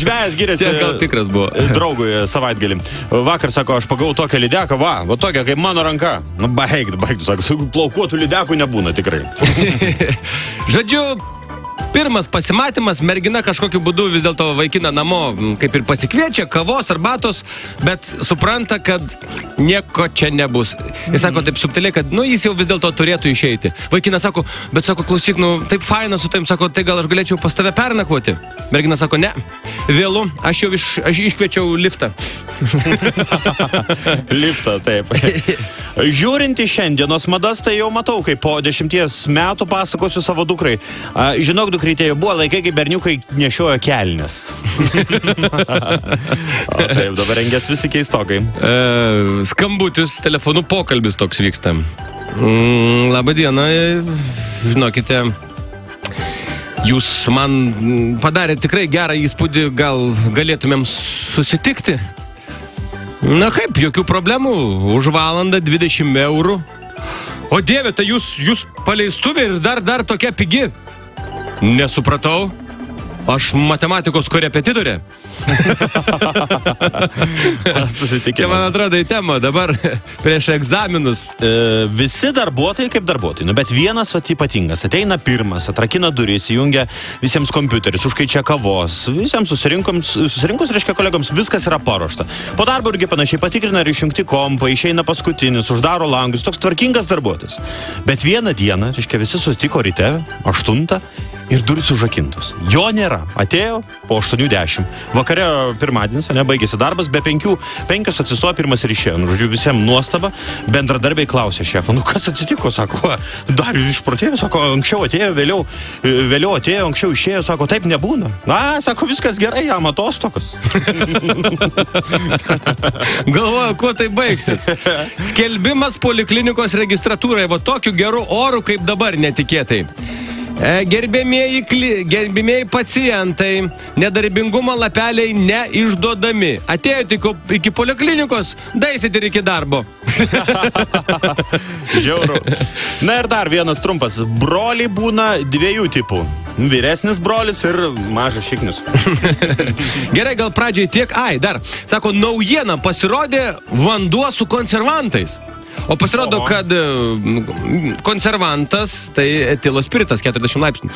Žvejas giriasi gal tikras buvo. draugui savaitgalį. Vakar, sako, aš pagavau tokią lydeką, va tokią kaip mano ranka. Nu, baigtų, sako, plaukuotų lydekų nebūna tikrai. Žodžiu, pirmas pasimatymas, mergina kažkokiu būdu vis dėlto vaikina namo, kaip ir pasikviečia, kavos, arbatos, bet supranta, kad nieko čia nebus. Jis sako taip subtiliai, kad jis jau vis dėlto turėtų išeiti. Vaikinas sako, bet sako, klausyk, taip faina su tavim, sako, tai gal aš galėčiau pas tave pernakvoti. Mergina sako, ne, vėlu, aš iškviečiau liftą. Liftą, taip. Žiūrint į šiandienos madas, tai jau matau, kaip po 10 metų pasakosiu savo dukrai. Žinok, dukrytė, jau buvo laikai, kai berniukai nešiojo kelnes. Taip, dabar rengės visi keistokai. Skambutis, telefonų pokalbis toks vyksta. Labą dieną, žinokite, jūs man padarėte tikrai gerą įspūdį, gal galėtumėm susitikti? Na kaip, jokių problemų, už valandą 20 eurų. O dieve, tai jūs paleistuvė ir dar tokia pigi. Nesupratau. Aš matematikos korepetitorė. Susitikimas. Man atrodo į temą dabar prieš egzaminus. Visi darbuotojai kaip darbuotojai, bet vienas ypatingas. Ateina pirmas, atrakina duris, įjungia visiems kompiuteris, užkaičia kavos. Visiems susirinkus, reiškia kolegoms, viskas yra paruošta. Po darbo irgi panašiai patikrina ir išjungti kompą, išeina paskutinis, uždaro langus. Toks tvarkingas darbuotojas. Bet vieną dieną, reiškia, visi susitiko ryte, 8 ir durys užrakintos. Jo nėra. Atėjo po 8:10. Vakare pirmadienis, baigėsi darbas, be 5 atsistojo pirmas ir išėjo. Žodžiu, visiems nuostaba. Bendradarbiai klausė šefą, kas atsitiko, sako, dar išprotėjo, sako, anksčiau atėjo, vėliau atėjo, anksčiau išėjo, sako, taip nebūna. Sako, viskas gerai, jam atostokos. Galvoju, kuo tai baigsis. Skelbimas poliklinikos registratūrai, tokiu geru oru kaip dabar netikėtai. Gerbėmieji pacientai, nedarbingumo lapeliai neišduodami. Atėjote iki poliklinikos, daisit ir iki darbo. Žiauru. Na ir dar vienas trumpas. Broliai būna 2 tipų. Vyresnis brolis ir mažas šiknius. Gerai, gal pradžiai tiek. Dar, sako, naujiena pasirodė vanduo su konservantais. O pasirodo, kad konservantas tai etilo spiritas 40 laipsnių.